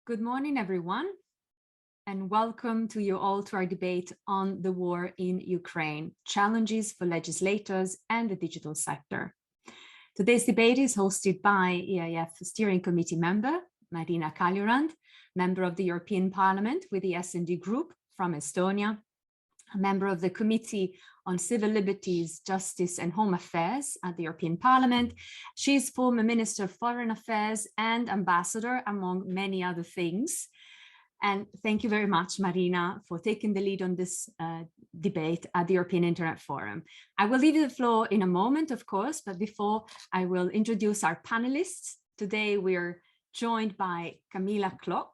Good morning, everyone, and welcome to you all to our debate on the war in Ukraine, challenges for legislators and the digital sector. Today's debate is hosted by EIF Steering Committee member Marina Kaljurand, member of the European Parliament with the S&D Group from Estonia, a member of the Committee on Civil Liberties, Justice and Home Affairs at the European Parliament. She is former Minister of Foreign Affairs and Ambassador, among many other things. And thank you very much, Marina, for taking the lead on this debate at the European Internet Forum. I will leave you the floor in a moment, of course, but before I will introduce our panelists. Today, we're joined by Camilla Klock,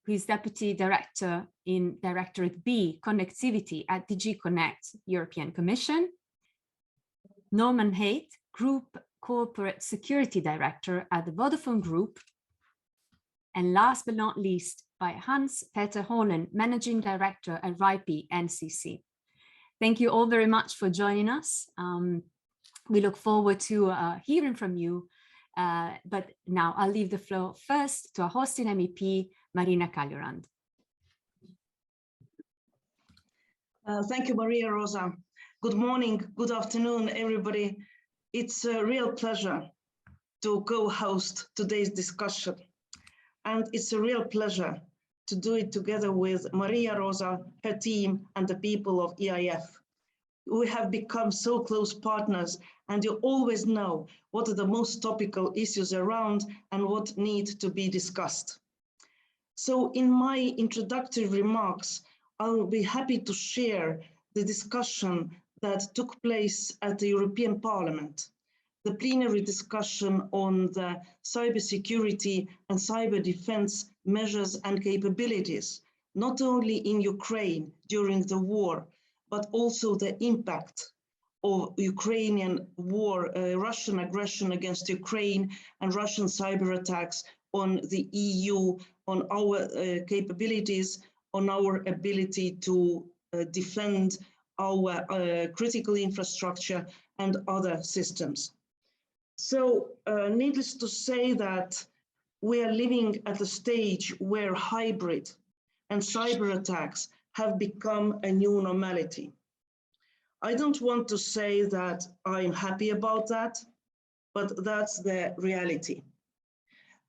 who is Deputy Director in Directorate B, Connectivity at DG Connect, European Commission. Norman Haight, Group Corporate Security Director at the Vodafone Group. And last but not least, by Hans-Peter Hollen, Managing Director at RIPE NCC. Thank you all very much for joining us. We look forward to hearing from you. But now I'll leave the floor first to our hosting MEP, Marina Kaljurand. Thank you, Maria Rosa. Good morning, good afternoon, everybody. It's a real pleasure to co-host today's discussion. And it's a real pleasure to do it together with Maria Rosa, her team, and the people of EIF. We have become so close partners, and you always know what are the most topical issues around and what need to be discussed. So in my introductory remarks, I'll be happy to share the discussion that took place at the European Parliament, the plenary discussion on the cybersecurity and cyber defense measures and capabilities, not only in Ukraine during the war, but also the impact of Ukrainian war, Russian aggression against Ukraine and Russian cyber attacks on the EU, on our capabilities, on our ability to defend our critical infrastructure and other systems. So needless to say that we are living at a stage where hybrid and cyber attacks have become a new normality. I don't want to say that I'm happy about that, but that's the reality.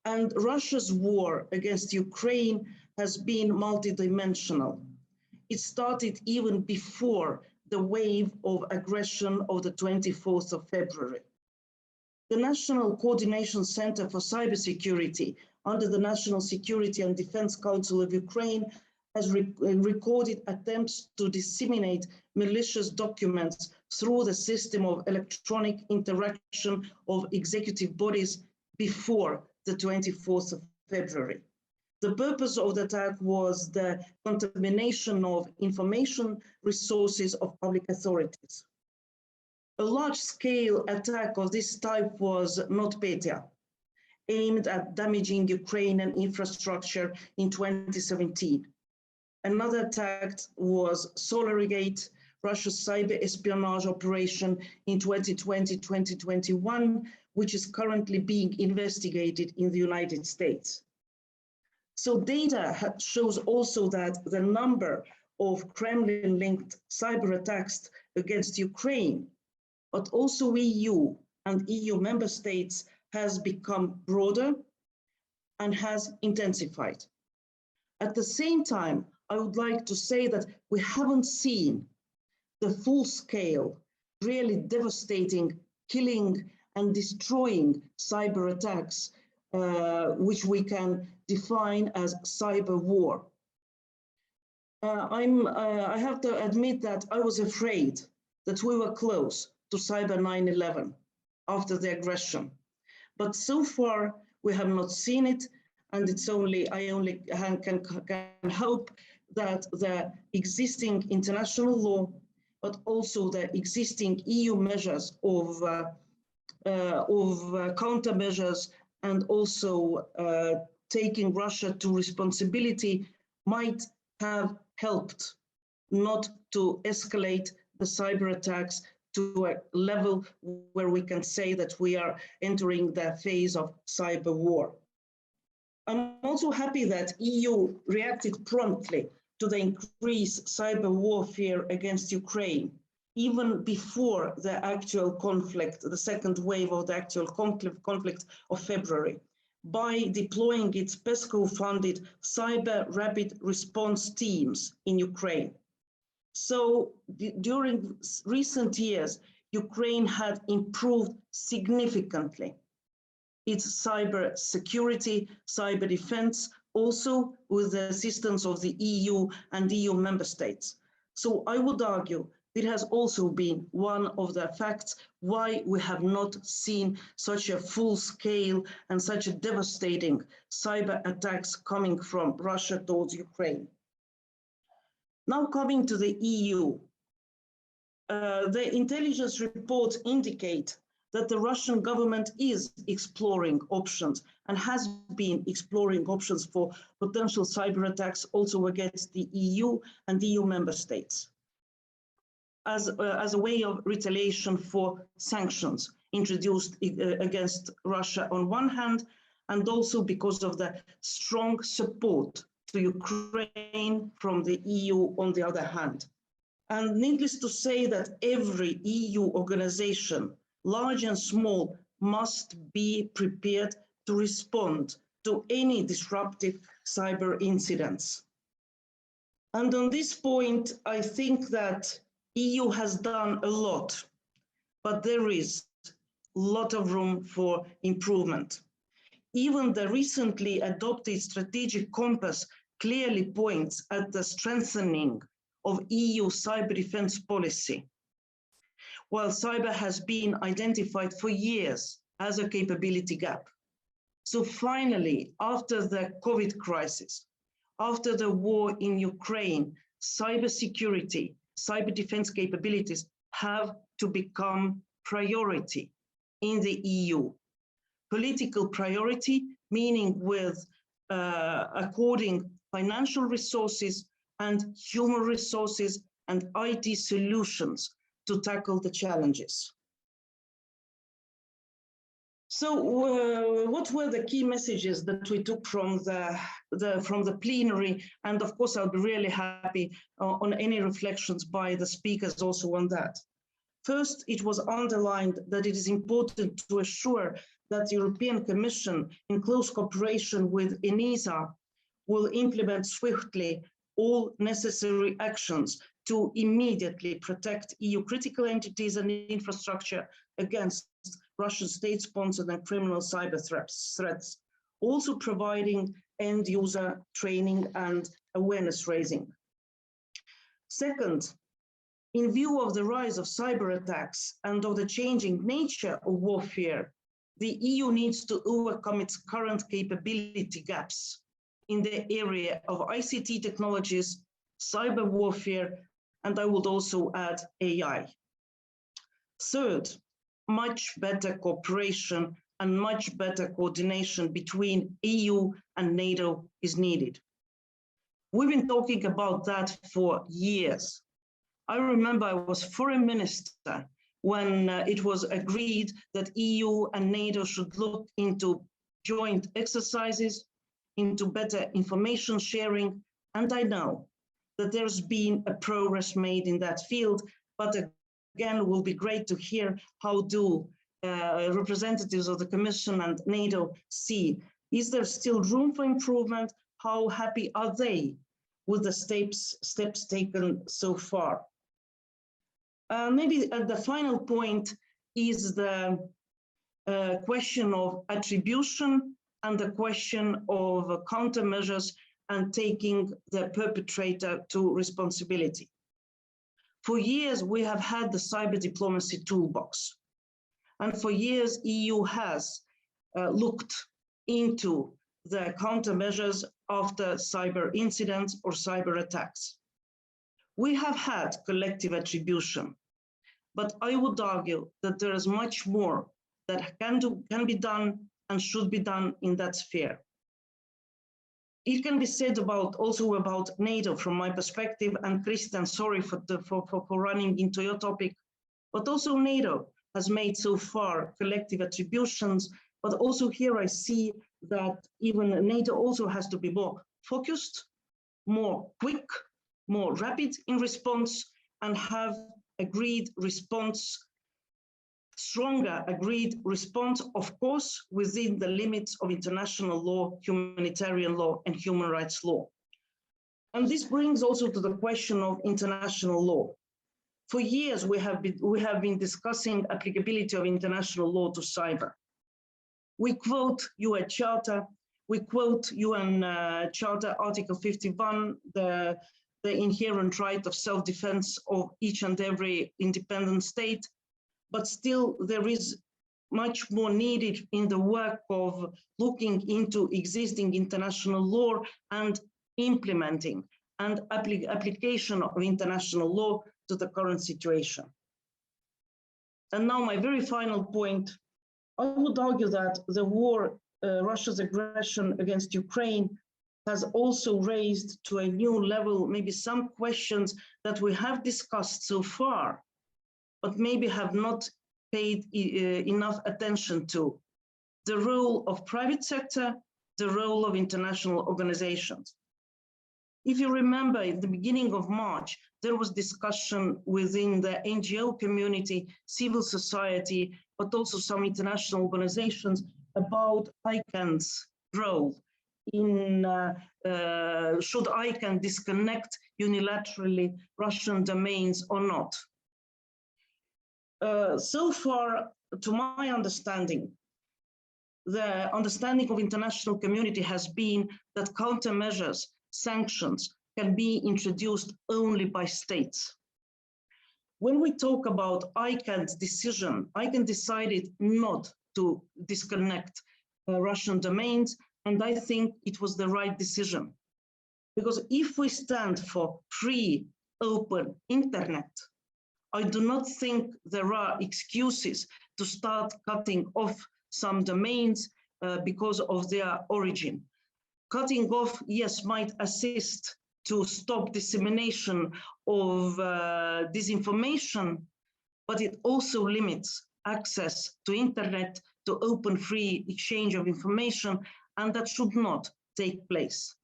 And Russia's war against Ukraine has been multidimensional. It started even before the wave of aggression of the 24th of February. The National Coordination Center for Cybersecurity under the National Security and Defense Council of Ukraine has recorded attempts to disseminate malicious documents through the system of electronic interaction of executive bodies before the 24th of February. The purpose of the attack was the contamination of information resources of public authorities. A large-scale attack of this type was NotPetya, aimed at damaging Ukrainian infrastructure in 2017. Another attack was SolarGate, Russia's cyber espionage operation in 2020-2021, which is currently being investigated in the United States. So data shows also that the number of Kremlin-linked cyber attacks against Ukraine, but also EU and EU member states, has become broader and has intensified. At the same time, I would like to say that we haven't seen the full-scale, really devastating, killing and destroying cyber attacks, which we can define as cyber war. I have to admit that I was afraid that we were close to cyber 9/11 after the aggression. But so far, we have not seen it, and I only can hope that the existing international law, but also the existing EU measures of countermeasures and also taking Russia to responsibility might have helped not to escalate the cyber attacks to a level where we can say that we are entering the phase of cyber war. I'm also happy that EU reacted promptly to the increased cyber warfare against Ukraine, even before the actual conflict, the second wave of the actual conflict of February, by deploying its PESCO-funded cyber rapid response teams in Ukraine. So during recent years, Ukraine had improved significantly its cyber security, cyber defense, also with the assistance of the EU and EU member states. So I would argue it has also been one of the facts why we have not seen such a full scale and such a devastating cyber attacks coming from Russia towards Ukraine. Now coming to the EU, the intelligence reports indicate that the Russian government is exploring options and has been exploring options for potential cyber attacks also against the EU and EU member states as a way of retaliation for sanctions introduced against Russia on one hand, and also because of the strong support to Ukraine from the EU on the other hand. And needless to say that every EU organization, large and small, must be prepared to respond to any disruptive cyber incidents. And on this point, I think that EU has done a lot, but there is a lot of room for improvement. Even the recently adopted strategic compass clearly points at the strengthening of EU cyber defense policy, while cyber has been identified for years as a capability gap. So finally, after the COVID crisis, after the war in Ukraine, cybersecurity, cyber defense capabilities have to become priority in the EU. Political priority, meaning with according financial resources and human resources and IT solutions to tackle the challenges. So what were the key messages that we took from the plenary? And of course, I'll be really happy on any reflections by the speakers also on that. First, it was underlined that it is important to assure that the European Commission, in close cooperation with ENISA, will implement swiftly all necessary actions to immediately protect EU critical entities and infrastructure against Russian state-sponsored and criminal cyber threats, also providing end-user training and awareness raising. Second, in view of the rise of cyber attacks and of the changing nature of warfare, the EU needs to overcome its current capability gaps in the area of ICT technologies, cyber warfare, and I would also add AI. Third, much better cooperation and much better coordination between EU and NATO is needed. We've been talking about that for years. I remember I was foreign minister when it was agreed that EU and NATO should look into joint exercises, into better information sharing, and I know that there's been a progress made in that field, but again, it will be great to hear how do representatives of the Commission and NATO see. Is there still room for improvement? How happy are they with the steps taken so far? Maybe the final point is the question of attribution and the question of countermeasures and taking the perpetrator to responsibility. For years, we have had the cyber diplomacy toolbox. And for years, EU has looked into the countermeasures after cyber incidents or cyber attacks. We have had collective attribution, but I would argue that there is much more that can be done and should be done in that sphere. It can be said also about NATO from my perspective, and Christian, sorry for running into your topic, but also NATO has made so far collective attributions, but also here I see that even NATO also has to be more focused, more quick, more rapid in response, and have agreed response, stronger agreed response, of course, within the limits of international law, humanitarian law, and human rights law. And this brings also to the question of international law. For years, we have been discussing applicability of international law to cyber. We quote UN Charter, we quote UN Charter Article 51, the inherent right of self-defense of each and every independent state, but still there is much more needed in the work of looking into existing international law and implementing and application of international law to the current situation. And now my very final point, I would argue that the war, Russia's aggression against Ukraine, has also raised to a new level maybe some questions that we have discussed so far, but maybe have not paid enough attention to. The role of private sector, the role of international organizations. If you remember, at the beginning of March, there was discussion within the NGO community, civil society, but also some international organizations about ICANN's role in, should ICANN disconnect unilaterally Russian domains or not. So far, to my understanding, the understanding of international community has been that countermeasures, sanctions, can be introduced only by states. When we talk about ICANN's decision, ICANN decided not to disconnect Russian domains, and I think it was the right decision. Because if we stand for free, open internet, I do not think there are excuses to start cutting off some domains because of their origin. Cutting off, yes, might assist to stop dissemination of disinformation, but it also limits access to internet, to open free exchange of information, and that should not take place.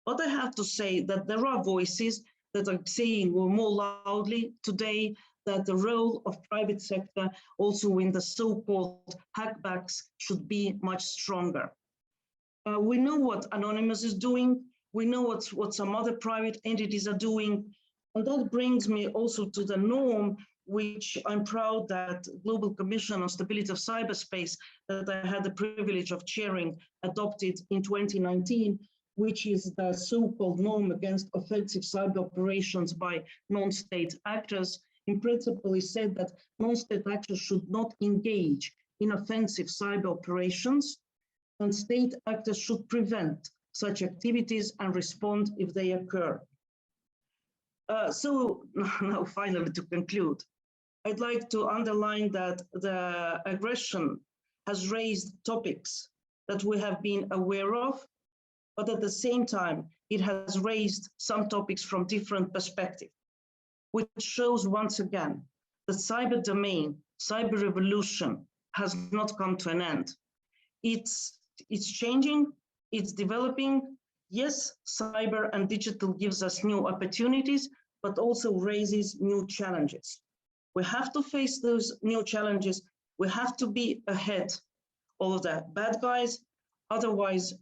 But I have to say that there are voices that are saying more loudly today that the role of private sector also in the so-called hackbacks should be much stronger. We know what Anonymous is doing. We know what some other private entities are doing. And that brings me also to the norm, which I'm proud that Global Commission on Stability of Cyberspace that I had the privilege of chairing adopted in 2019, which is the so-called norm against offensive cyber operations by non-state actors. In principle, it said that non-state actors should not engage in offensive cyber operations, and state actors should prevent such activities and respond if they occur. So now finally to conclude, I'd like to underline that the aggression has raised topics that we have been aware of, but at the same time, it has raised some topics from different perspectives, which shows once again the cyber domain, cyber revolution has not come to an end. It's changing, it's developing. Yes, cyber and digital gives us new opportunities, but also raises new challenges. We have to face those new challenges. We have to be ahead of the bad guys. Otherwise,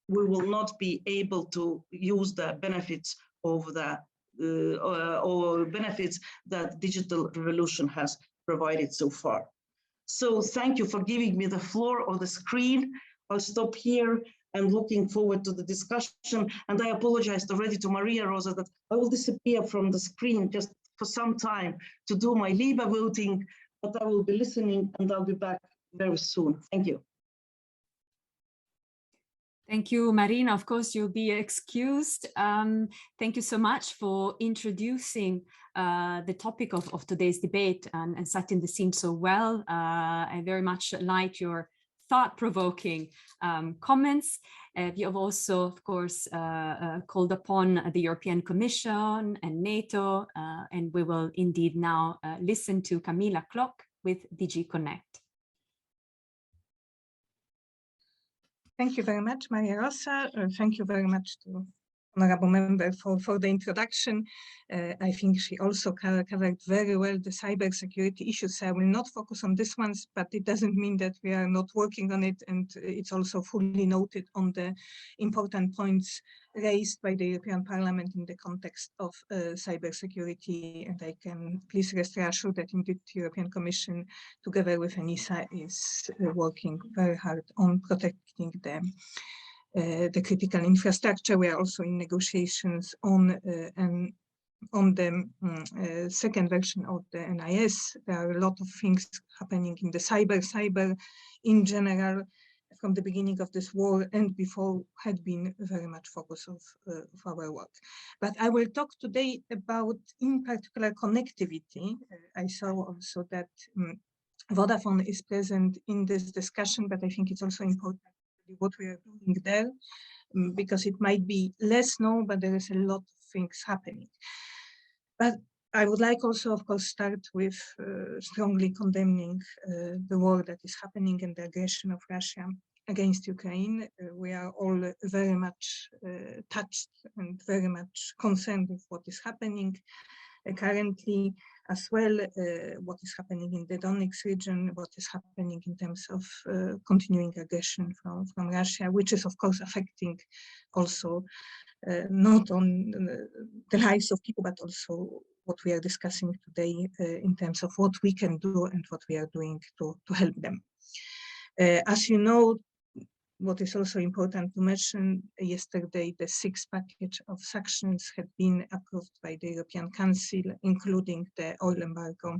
we will not be able to use the benefits of the or benefits that digital revolution has provided so far. So thank you for giving me the floor or the screen. I'll stop here and looking forward to the discussion. And I apologized already to Maria Rosa that I will disappear from the screen just for some time to do my LIBE voting, but I will be listening and I'll be back very soon. Thank you. Thank you, Marina. Of course, you'll be excused. Thank you so much for introducing the topic of today's debate and setting the scene so well. I very much like your thought-provoking comments. You have also, of course, called upon the European Commission and NATO, and we will indeed now listen to Camilla Klock with DG Connect. Thank you very much, Maria Rosa. Thank you very much to Honorable Member for the introduction. I think she also covered very well the cybersecurity issues. I will not focus on this ones, but it doesn't mean that we are not working on it. And it's also fully noted on the important points raised by the European Parliament in the context of cybersecurity. And I can please rest assured that indeed the European Commission, together with ENISA, is working very hard on protecting the critical infrastructure. We are also in negotiations on the second version of the NIS. There are a lot of things happening in the cyber in general from the beginning of this war and before had been very much focus of our work. But I will talk today about, in particular, connectivity. I saw also that Vodafone is present in this discussion, but I think it's also important what we are doing there, because it might be less known, but there is a lot of things happening. But I would like also, of course, start with strongly condemning the war that is happening and the aggression of Russia against Ukraine. We are all very much touched and very much concerned with what is happening currently, as well what is happening in the Donetsk region, what is happening in terms of continuing aggression from Russia, which is of course affecting also not on the lives of people, but also what we are discussing today in terms of what we can do and what we are doing to help them. As you know, what is also important to mention, yesterday the sixth package of sanctions had been approved by the European Council, including the oil embargo,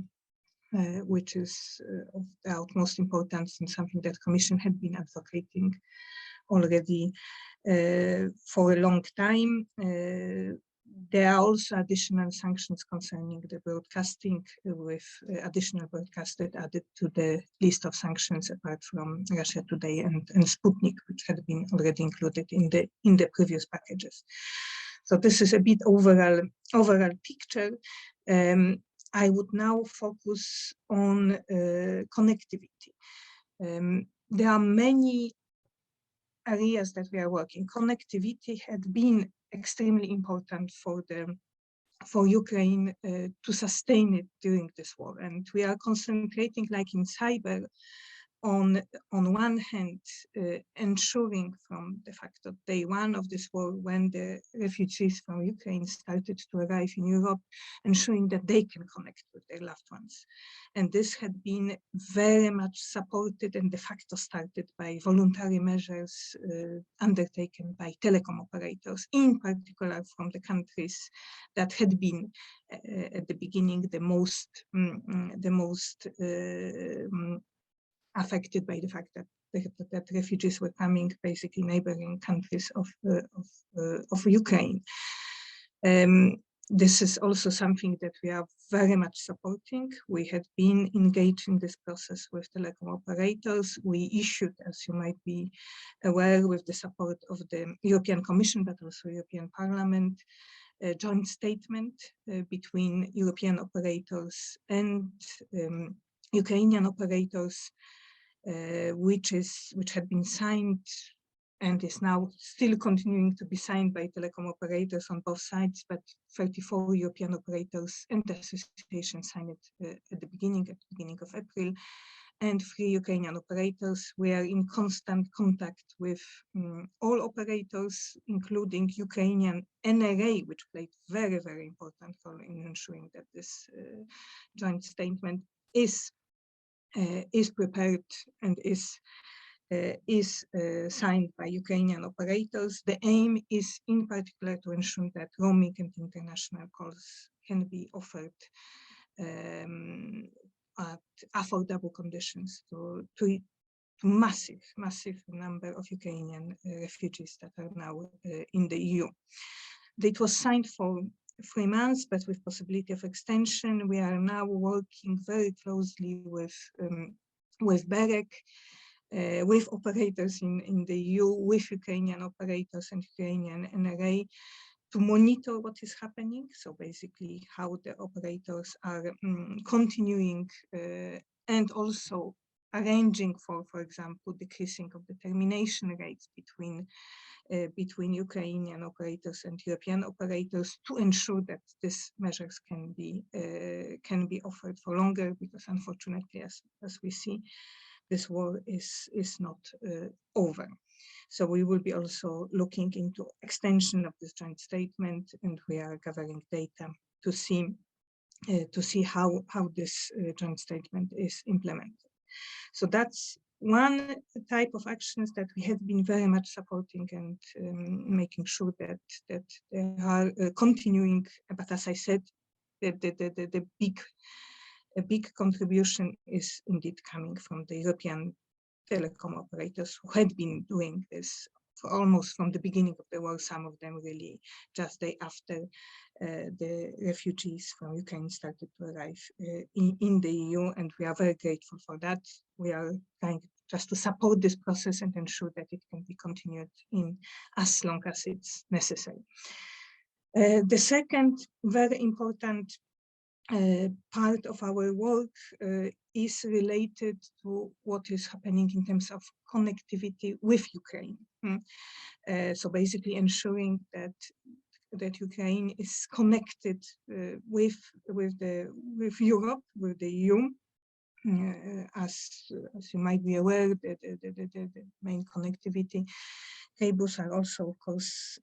which is of the utmost importance and something that the Commission had been advocating already for a long time. There are also additional sanctions concerning the broadcasting, with additional broadcasters added to the list of sanctions apart from Russia Today and Sputnik, which had been already included in the previous packages. So this is a bit overall picture. I would now focus on connectivity. There are many areas that we are working. Connectivity had been extremely important for Ukraine to sustain it during this war, and we are concentrating, like in cyber, on one hand, ensuring from the fact of day one of this war, when the refugees from Ukraine started to arrive in Europe, ensuring that they can connect with their loved ones. And this had been very much supported and de facto started by voluntary measures undertaken by telecom operators, in particular from the countries that had been at the beginning the most affected by the fact that refugees were coming, basically neighboring countries of Ukraine. This is also something that we are very much supporting. We had been engaged in this process with telecom operators. We issued, as you might be aware, with the support of the European Commission, but also European Parliament, a joint statement between European operators and Ukrainian operators, which had been signed and is now still continuing to be signed by telecom operators on both sides, but 34 European operators and associations signed it at the beginning of April, and 3 Ukrainian operators. We are in constant contact with all operators, including Ukrainian NRA, which played very, very important role in ensuring that this joint statement is prepared and is signed by Ukrainian operators. The aim is in particular to ensure that roaming and international calls can be offered at affordable conditions to massive number of Ukrainian refugees that are now in the EU. It was signed for 3 months, but with possibility of extension. We are now working very closely with BEREC, with operators in the EU, with Ukrainian operators and Ukrainian NRA, to monitor what is happening. So basically how the operators are continuing and also arranging for example, decreasing of the termination rates between Ukrainian operators and European operators to ensure that these measures can be offered for longer, because unfortunately, as we see, this war is not over. So we will be also looking into extension of this joint statement, and we are gathering data to see how this joint statement is implemented. So that's one type of actions that we have been very much supporting and making sure that they are continuing. But as I said, the big contribution is indeed coming from the European telecom operators who had been doing this for almost from the beginning of the war, some of them really just day after the refugees from Ukraine started to arrive in the EU, and we are very grateful for that. We are trying just to support this process and ensure that it can be continued in as long as it's necessary. The second very important part of our work is related to what is happening in terms of connectivity with Ukraine. So basically ensuring that Ukraine is connected with Europe, with the EU. As you might be aware, the main connectivity cables are also, of course,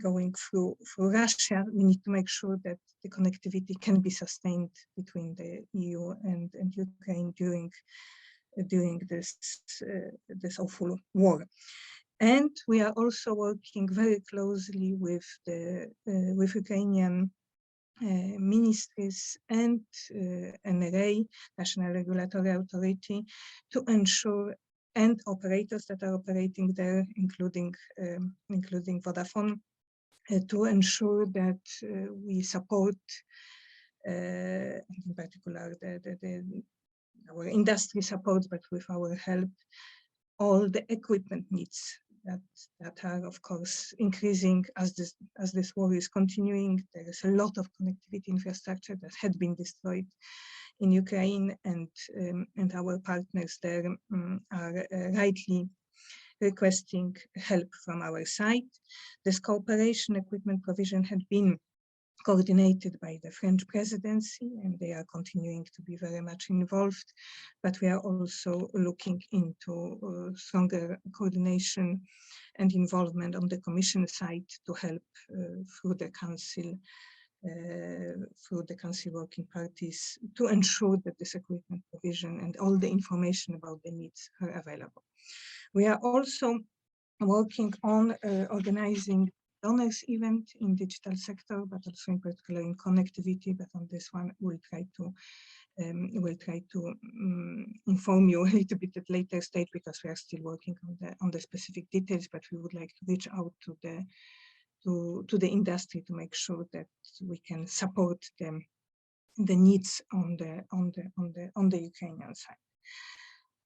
going through Russia. We need to make sure that the connectivity can be sustained between the EU and Ukraine during this awful war. And we are also working very closely with Ukrainian ministries and NRA, National Regulatory Authority, to ensure, and operators that are operating there, including Vodafone, to ensure that we support, in particular, our industry support, but with our help, all the equipment needs that are, of course, increasing as this war is continuing. There is a lot of connectivity infrastructure that had been destroyed in Ukraine, and our partners there are rightly requesting help from our side. This cooperation equipment provision had been coordinated by the French presidency, and they are continuing to be very much involved. But we are also looking into stronger coordination and involvement on the Commission side to help through the Council working parties to ensure that this equipment provision and all the information about the needs are available. We are also working on organizing donors event in digital sector, but also in particular in connectivity. But on this one, we'll try to inform you a little bit at later stage, because we are still working on the specific details. But we would like to reach out to the industry to make sure that we can support them, the needs on the Ukrainian side.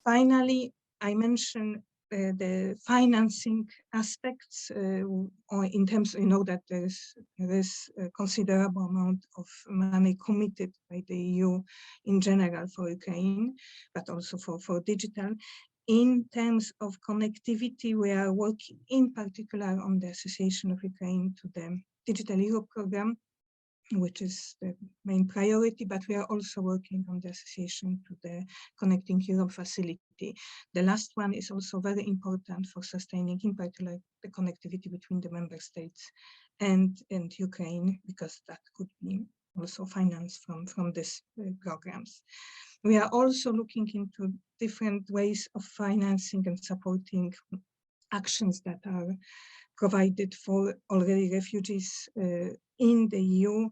Finally, I mentioned the financing aspects, or in terms, that there is a considerable amount of money committed by the EU in general for Ukraine, but also for digital. In terms of connectivity, we are working in particular on the association of Ukraine to the Digital Europe program, which is the main priority, but we are also working on the association to the Connecting Europe facility. The last one is also very important for sustaining, in particular, the connectivity between the member states and Ukraine, because that could be also financed from these programs. We are also looking into different ways of financing and supporting actions that are provided for already refugees in the EU,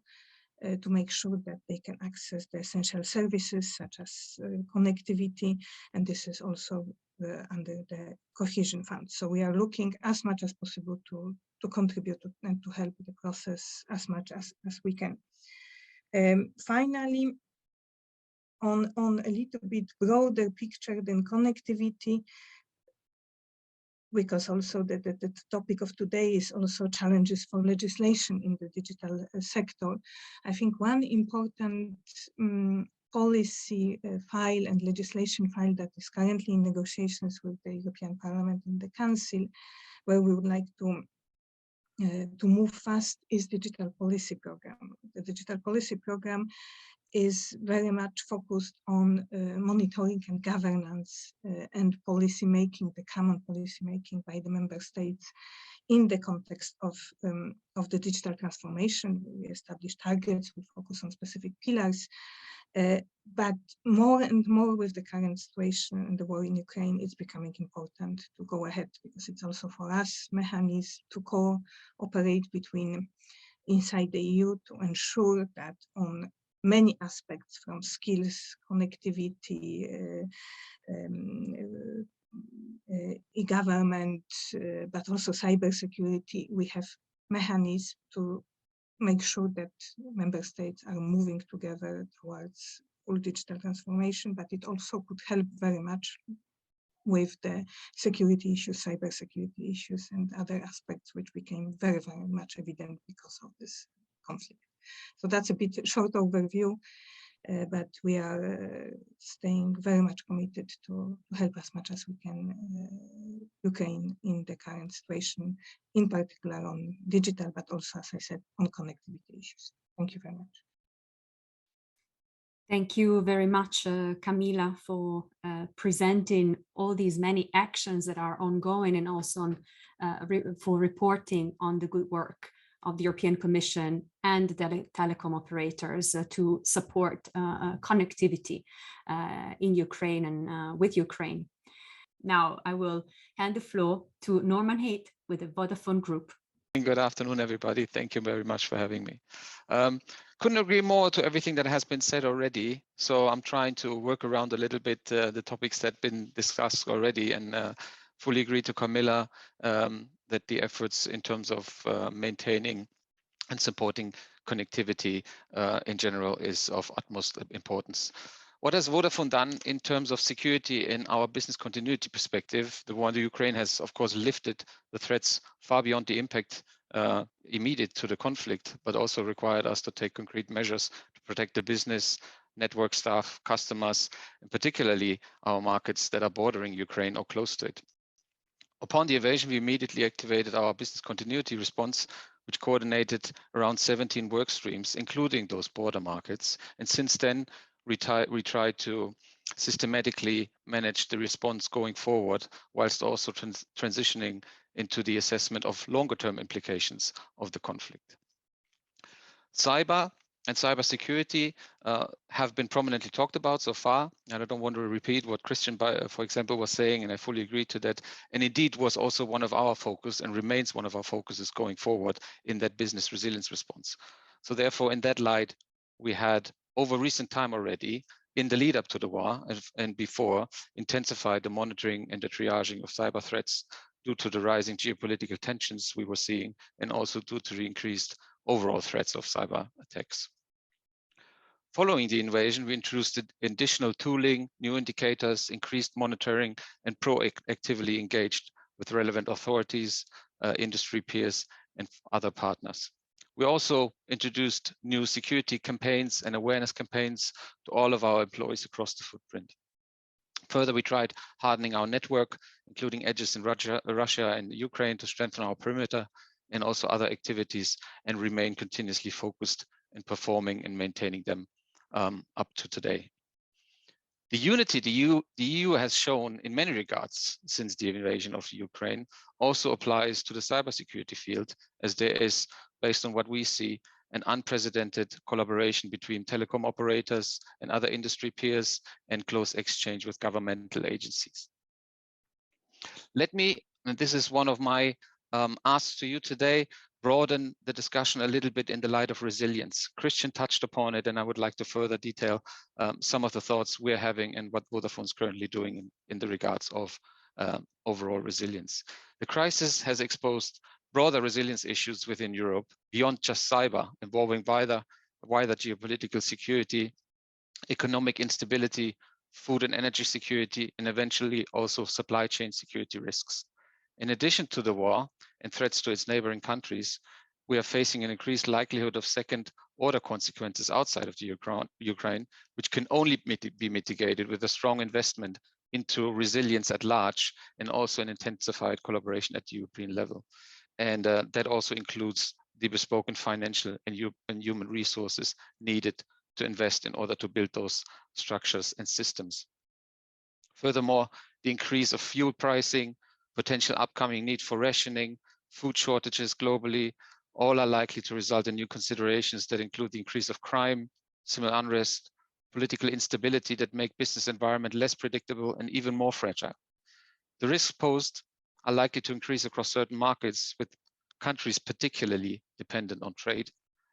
to make sure that they can access the essential services such as connectivity, and this is also under the cohesion fund. So we are looking as much as possible to contribute and to help the process as much as we can. Finally, on a little bit broader picture than connectivity, because also the topic of today is also challenges for legislation in the digital sector. I think one important policy file and legislation file that is currently in negotiations with the European Parliament and the Council, where we would like to move fast, is digital policy program. The digital policy program is very much focused on monitoring and governance and policy making, the common policy making by the member states in the context of the digital transformation. We establish targets, we focus on specific pillars, but more and more with the current situation and the war in Ukraine, it's becoming important to go ahead, because it's also for us mechanism to cooperate between inside the EU to ensure that on many aspects, from skills, connectivity, e-government, but also cybersecurity, we have mechanisms to make sure that member states are moving together towards full digital transformation, but it also could help very much with the security issues, cybersecurity issues, and other aspects which became very, very much evident because of this conflict. So that's a bit short overview, but we are staying very much committed to help as much as we can Ukraine in the current situation, in particular on digital, but also, as I said, on connectivity issues. Thank you very much. Thank you very much, Camila, for presenting all these many actions that are ongoing, and also for reporting on the good work of the European Commission and the telecom operators to support connectivity in Ukraine and with Ukraine. Now I will hand the floor to Norman Haight with the Vodafone Group. Good afternoon, everybody. Thank you very much for having me. Couldn't agree more to everything that has been said already. So I'm trying to work around a little bit the topics that have been discussed already, and fully agree to Camilla that the efforts in terms of maintaining and supporting connectivity in general is of utmost importance. What has Vodafone done in terms of security in our business continuity perspective? The war in Ukraine has, of course, lifted the threats far beyond the impact immediate to the conflict, but also required us to take concrete measures to protect the business, network staff, customers, and particularly our markets that are bordering Ukraine or close to it. Upon the invasion, we immediately activated our business continuity response, which coordinated around 17 work streams, including those border markets. And since then, we try to systematically manage the response going forward, whilst also transitioning into the assessment of longer-term implications of the conflict. Cyber and cybersecurity have been prominently talked about so far, and I don't want to repeat what Christian, for example, was saying, and I fully agree to that. And indeed was also one of our focus and remains one of our focuses going forward in that business resilience response. So therefore, in that light, we had over recent time already, in the lead up to the war and before, intensified the monitoring and the triaging of cyber threats due to the rising geopolitical tensions we were seeing, and also due to the increased overall threats of cyber attacks. Following the invasion, we introduced additional tooling, new indicators, increased monitoring, and proactively engaged with relevant authorities, industry peers, and other partners. We also introduced new security campaigns and awareness campaigns to all of our employees across the footprint. Further, we tried hardening our network, including edges in Russia and Ukraine, to strengthen our perimeter, and also other activities, and remain continuously focused in performing and maintaining them up to today. The unity the EU has shown in many regards since the invasion of Ukraine also applies to the cybersecurity field, as there is, based on what we see, an unprecedented collaboration between telecom operators and other industry peers, and close exchange with governmental agencies. Let me, and this is one of my asks to you today, broaden the discussion a little bit in the light of resilience. Christian touched upon it, and I would like to further detail some of the thoughts we're having and what Vodafone is currently doing in the regards of overall resilience. The crisis has exposed broader resilience issues within Europe beyond just cyber, involving wider geopolitical security, economic instability, food and energy security, and eventually also supply chain security risks. In addition to the war and threats to its neighboring countries, we are facing an increased likelihood of second or the consequences outside of the Ukraine, which can only be mitigated with a strong investment into resilience at large and also an intensified collaboration at the European level. And that also includes the bespoken financial and human resources needed to invest in order to build those structures and systems. Furthermore, the increase of fuel pricing, potential upcoming need for rationing, food shortages globally, all are likely to result in new considerations that include the increase of crime, civil unrest, political instability that make business environment less predictable and even more fragile. The risks posed are likely to increase across certain markets, with countries particularly dependent on trade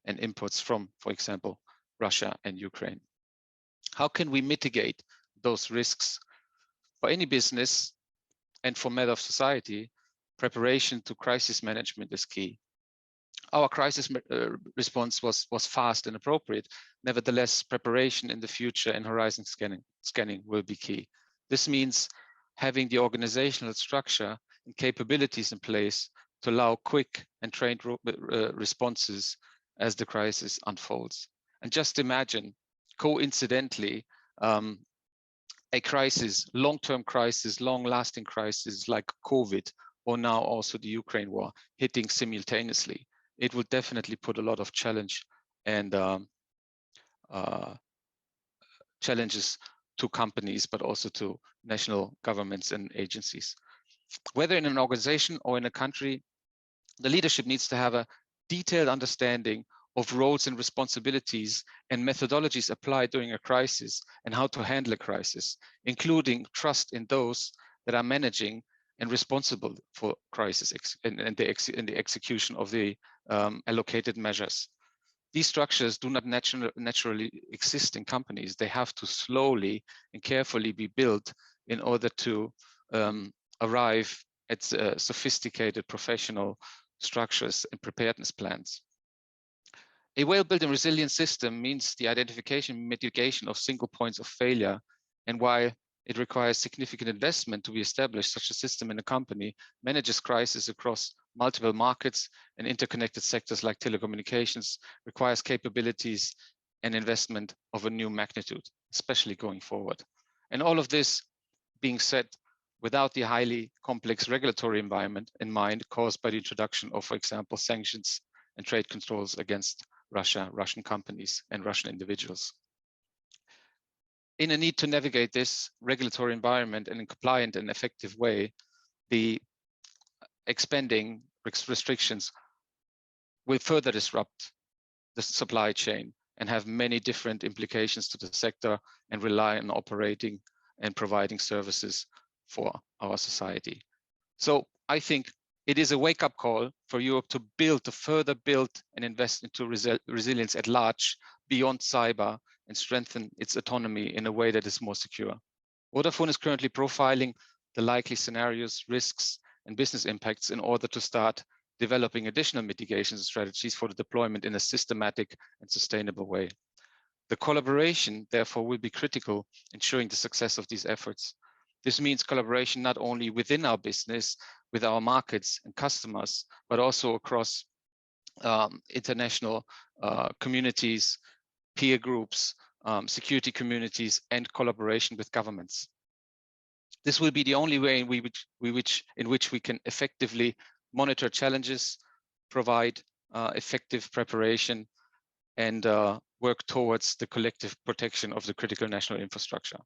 and imports from, for example, Russia and Ukraine. How can we mitigate those risks? For any business and for matter of society, preparation to crisis management is key. Our crisis response was fast and appropriate. Nevertheless, preparation in the future and horizon scanning will be key. This means having the organizational structure and capabilities in place to allow quick and trained responses as the crisis unfolds. And just imagine, coincidentally, a crisis, long-term crisis, long-lasting crisis like COVID, or now also the Ukraine war, hitting simultaneously. It will definitely put a lot of challenge and challenges to companies, but also to national governments and agencies. Whether in an organization or in a country, the leadership needs to have a detailed understanding of roles and responsibilities and methodologies applied during a crisis and how to handle a crisis, including trust in those that are managing and responsible for crisis and the execution of the allocated measures. These structures do not naturally exist in companies. They have to slowly and carefully be built in order to arrive at sophisticated professional structures and preparedness plans. A well-built and resilient system means the identification and mitigation of single points of failure. And while it requires significant investment to be established, such a system in a company manages crisis across multiple markets and interconnected sectors like telecommunications, requires capabilities and investment of a new magnitude, especially going forward. And all of this being said, without the highly complex regulatory environment in mind caused by the introduction of, for example, sanctions and trade controls against Russia, Russian companies, and Russian individuals. In a need to navigate this regulatory environment in a compliant and effective way, the expanding restrictions will further disrupt the supply chain and have many different implications to the sector and rely on operating and providing services for our society. So I think it is a wake-up call for Europe to further build and invest into resilience at large beyond cyber and strengthen its autonomy in a way that is more secure. Vodafone is currently profiling the likely scenarios, risks, and business impacts in order to start developing additional mitigation strategies for the deployment in a systematic and sustainable way. The collaboration, therefore, will be critical in ensuring the success of these efforts. This means collaboration not only within our business, with our markets and customers, but also across international communities, peer groups, security communities, and collaboration with governments. This will be the only way in which we can effectively monitor challenges, provide effective preparation, and work towards the collective protection of the critical national infrastructure.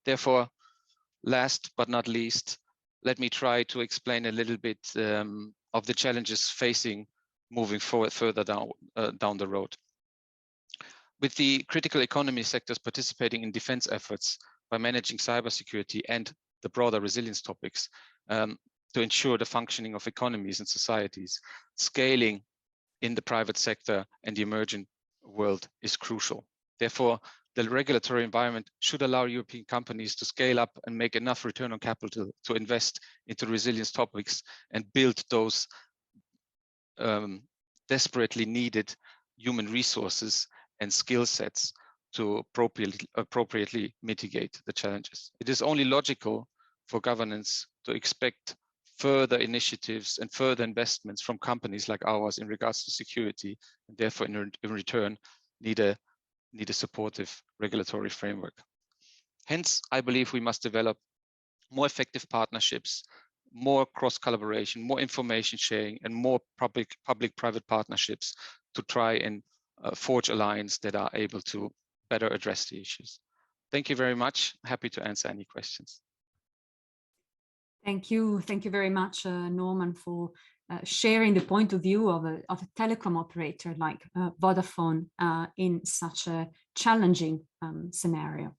Therefore, last but not least, let me try to explain a little bit of the challenges facing moving forward further down the road. With the critical economy sectors participating in defense efforts by managing cybersecurity and the broader resilience topics to ensure the functioning of economies and societies, scaling in the private sector and the emerging world is crucial. Therefore, the regulatory environment should allow European companies to scale up and make enough return on capital to invest into resilience topics and build those desperately needed human resources and skill sets to appropriately mitigate the challenges. It is only logical for governance to expect further initiatives and further investments from companies like ours in regards to security, and therefore in return need a supportive regulatory framework. Hence, I believe we must develop more effective partnerships, more cross-collaboration, more information sharing, and more public-private partnerships to try and forge alliances that are able to better address the issues. Thank you very much. Happy to answer any questions. Thank you. Thank you very much, Norman, for sharing the point of view of a telecom operator like Vodafone in such a challenging scenario.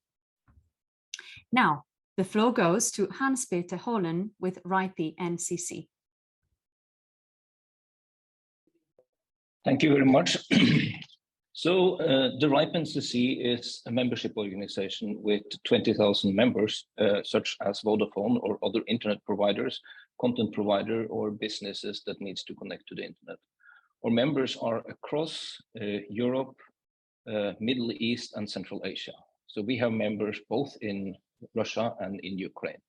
Now, the floor goes to Hans-Peter Hollen with RIPE NCC. Thank you very much. So the RIPE NCC is a membership organization with 20,000 members, such as Vodafone or other internet providers, content provider, or businesses that needs to connect to the internet. Our members are across Europe, Middle East, and Central Asia. So we have members both in Russia and in Ukraine.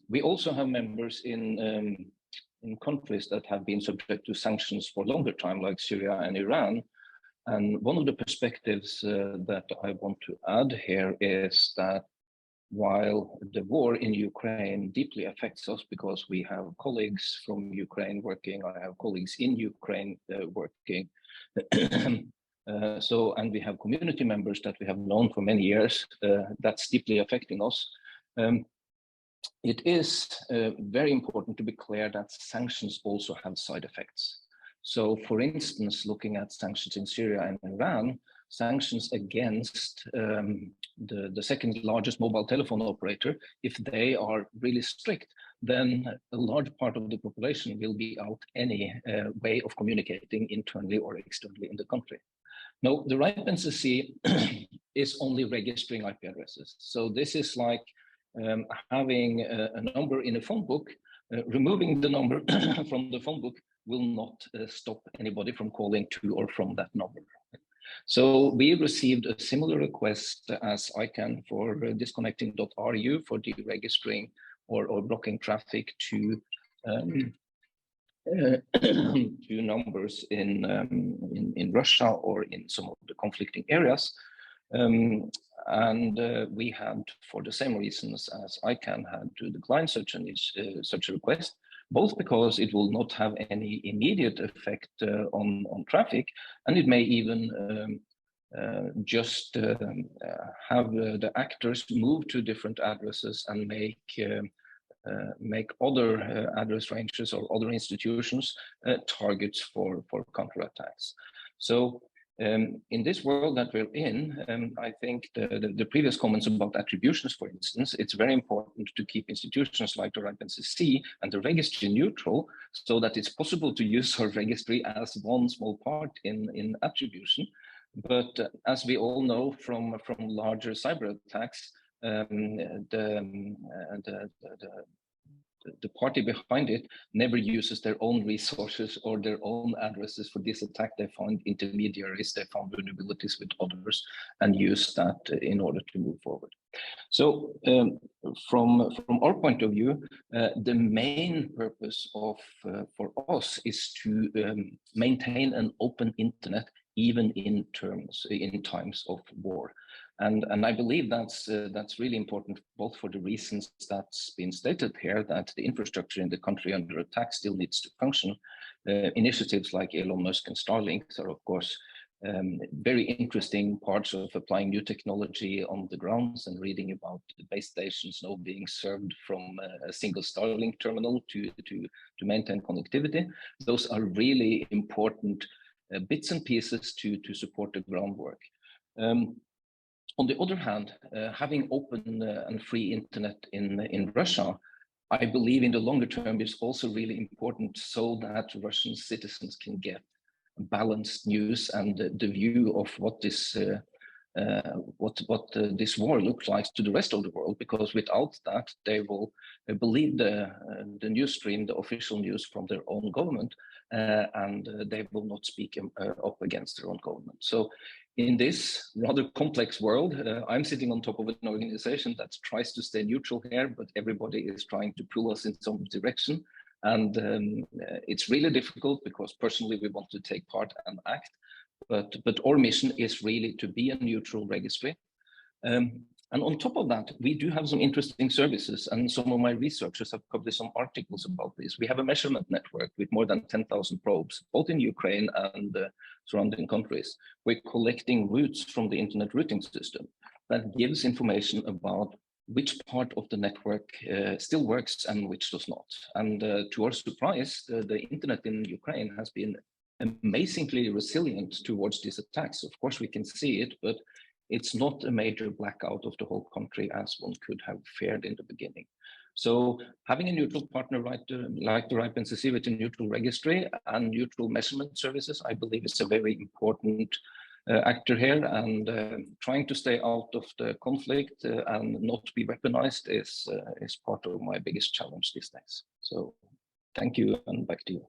We also have members in countries that have been subject to sanctions for longer time, like Syria and Iran. And one of the perspectives that I want to add here is that while the war in Ukraine deeply affects us because we have colleagues from Ukraine working, I have colleagues in Ukraine working, and we have community members that we have known for many years, that's deeply affecting us. It is very important to be clear that sanctions also have side effects. So, for instance, looking at sanctions in Syria and Iran, sanctions against the second largest mobile telephone operator, if they are really strict, then a large part of the population will be out any way of communicating internally or externally in the country. No, the RIPE NCC is only registering IP addresses. So this is like having a number in a phone book. Removing the number from the phone book will not stop anybody from calling to or from that number. So we received a similar request as ICANN for disconnecting.ru for deregistering or blocking traffic to numbers in Russia or in some of the conflicting areas. We had, for the same reasons as ICANN, had to decline such a request, both because it will not have any immediate effect on traffic, and it may even just have the actors move to different addresses and make other address ranges or other institutions targets for counterattacks. So in this world that we're in, I think the previous comments about attributions, for instance, it's very important to keep institutions like the RIPE NCC and the registry neutral so that it's possible to use our registry as one small part in attribution. But as we all know from larger cyber attacks, the party behind it never uses their own resources or their own addresses for this attack. They find intermediaries, they found vulnerabilities with others and use that in order to move forward. So from our point of view, the main purpose for us is to maintain an open internet even in times of war. And I believe that's really important, both for the reasons that's been stated here, that the infrastructure in the country under attack still needs to function. Initiatives like Elon Musk and Starlink are, of course, very interesting parts of applying new technology on the grounds and reading about the base stations now being served from a single Starlink terminal to maintain connectivity. Those are really important bits and pieces to support the groundwork. On the other hand, having open and free internet in Russia, I believe in the longer term is also really important so that Russian citizens can get balanced news and the view of what is this war looks like to the rest of the world, because without that, they will believe the news stream, the official news from their own government, and they will not speak up against their own government. So in this rather complex world, I'm sitting on top of an organization that tries to stay neutral here, but everybody is trying to pull us in some direction. And it's really difficult, because personally we want to take part and act, but our mission is really to be a neutral registry. And on top of that, we do have some interesting services, and some of my researchers have published some articles about this. We have a measurement network with more than 10,000 probes, both in Ukraine and surrounding countries. We're collecting routes from the internet routing system that gives information about which part of the network still works and which does not. And to our surprise, the internet in Ukraine has been amazingly resilient towards these attacks. Of course, we can see it, but it's not a major blackout of the whole country as one could have feared in the beginning. So having a neutral partner like the RIPE NCC with a neutral registry and neutral measurement services, I believe is a very important actor here, and trying to stay out of the conflict and not be weaponized is part of my biggest challenge these days. So thank you, and back to you.